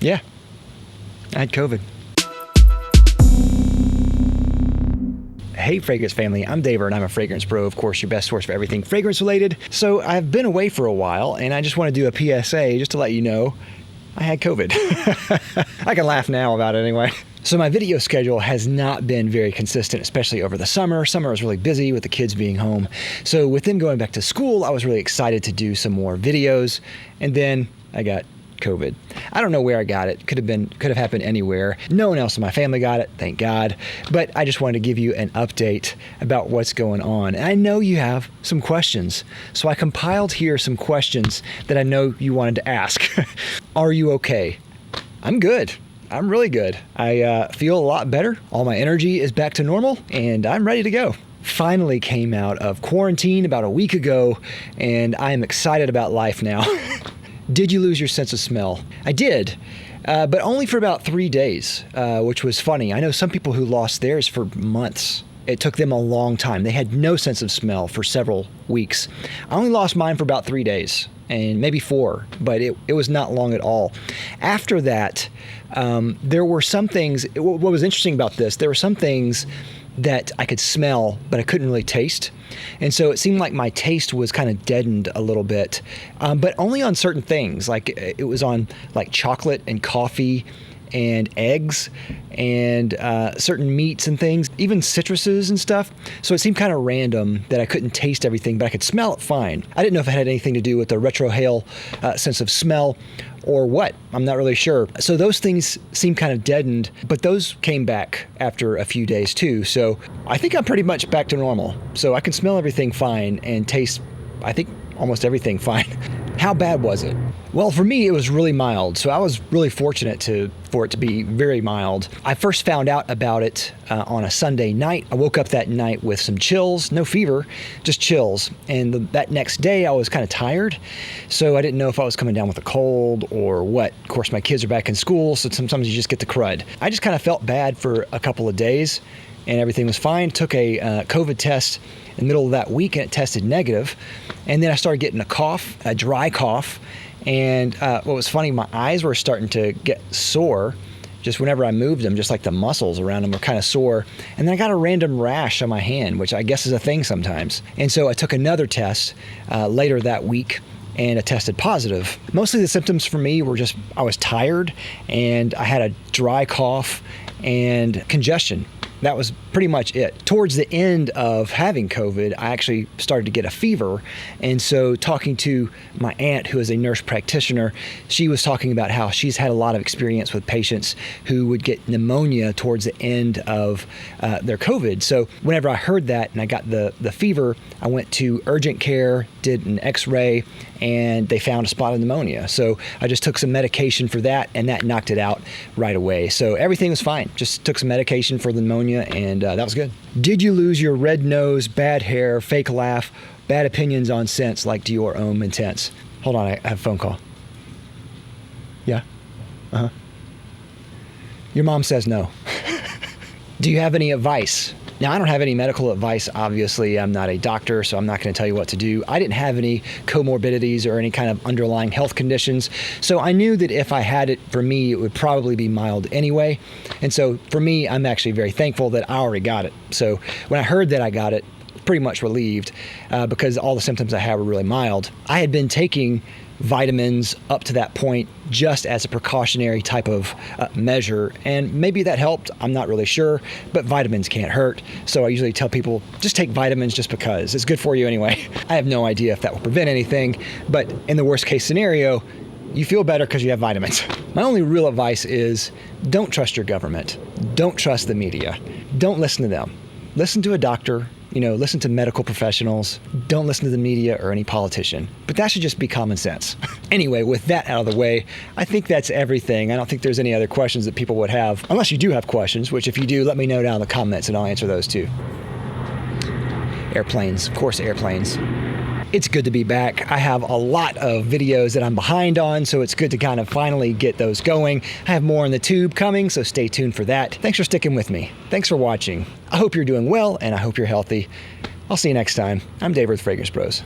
Yeah, I had COVID. Hey Fragrance family, I'm David and I'm a fragrance pro, of course, your best source for everything fragrance related. So I've been away for a while and I just want to do a PSA just to let you know I had COVID. I can laugh now about it anyway. So my video schedule has not been very consistent, especially over the summer. Summer was really busy with the kids being home. So with them going back to school, I was really excited to do some more videos, and then I got COVID. I don't know where I got it. Could have happened anywhere. No one else in my family got it, thank God. But I just wanted to give you an update about what's going on. And I know you have some questions. So I compiled here some questions that I know you wanted to ask. Are you okay? I'm good. I'm really good. I feel a lot better. All my energy is back to normal and I'm ready to go. Finally came out of quarantine about a week ago and I am excited about life now. Did you lose your sense of smell? I did, but only for about 3 days, which was funny. I know some people who lost theirs for months. It took them a long time. They had no sense of smell for several weeks. I only lost mine for about 3 days and maybe 4, but it was not long at all. After that, there were some things, what was interesting about this, there were some things that I could smell, but I couldn't really taste. And so it seemed like my taste was kind of deadened a little bit, but only on certain things. Like it was on like chocolate and coffee and eggs and certain meats and things, even citruses and stuff. So it seemed kind of random that I couldn't taste everything, but I could smell it fine. I didn't know if it had anything to do with the retrohale sense of smell or what. I'm not really sure. So those things seem kind of deadened, but those came back after a few days too. So I think I'm pretty much back to normal. So I can smell everything fine and taste, I think, almost everything fine. How bad was it? Well, for me, it was really mild. So I was really fortunate for it to be very mild. I first found out about it on a Sunday night. I woke up that night with some chills, no fever, just chills. And that next day I was kind of tired. So I didn't know if I was coming down with a cold or what. Of course, my kids are back in school, so sometimes you just get the crud. I just kind of felt bad for a couple of days and everything was fine. Took a COVID test in the middle of that week and it tested negative. And then I started getting a cough, a dry cough. And what was funny, my eyes were starting to get sore just whenever I moved them, just like the muscles around them were kind of sore. And then I got a random rash on my hand, which I guess is a thing sometimes. And so I took another test later that week and it tested positive. Mostly the symptoms for me were just, I was tired and I had a dry cough and congestion. That was pretty much it. Towards the end of having COVID, I actually started to get a fever. And so talking to my aunt, who is a nurse practitioner, she was talking about how she's had a lot of experience with patients who would get pneumonia towards the end of their COVID. So whenever I heard that and I got the fever, I went to urgent care, did an x-ray, and they found a spot of pneumonia. So I just took some medication for that and that knocked it out right away. So everything was fine. Just took some medication for the pneumonia and that was good. Did you lose your red nose, bad hair, fake laugh, bad opinions on scents like Dior Homme Intense? Hold on, I have a phone call. Yeah? Uh-huh. Your mom says no. Do you have any advice? Now, I don't have any medical advice, obviously. I'm not a doctor, so I'm not going to tell you what to do. I didn't have any comorbidities or any kind of underlying health conditions, so I knew that if I had it, for me, it would probably be mild anyway. And so for me, I'm actually very thankful that I already got it. So when I heard that I got it, pretty much relieved because all the symptoms I had were really mild. I had been taking vitamins up to that point just as a precautionary type of measure, and maybe that helped. I'm not really sure, but vitamins can't hurt. So I usually tell people just take vitamins just because it's good for you anyway. I have no idea if that will prevent anything, but in the worst case scenario, you feel better because you have vitamins. My only real advice is don't trust your government. Don't trust the media. Don't listen to them. Listen to a doctor. Listen to medical professionals. Don't listen to the media or any politician. But that should just be common sense. Anyway, with that out of the way, I think that's everything. I don't think there's any other questions that people would have, unless you do have questions, which if you do, let me know down in the comments and I'll answer those too. Airplanes, of course, airplanes. It's good to be back. I have a lot of videos that I'm behind on, so it's good to kind of finally get those going. I have more in the tube coming, so stay tuned for that. Thanks for sticking with me. Thanks for watching. I hope you're doing well, and I hope you're healthy. I'll see you next time. I'm Dave with Fragrance Bros.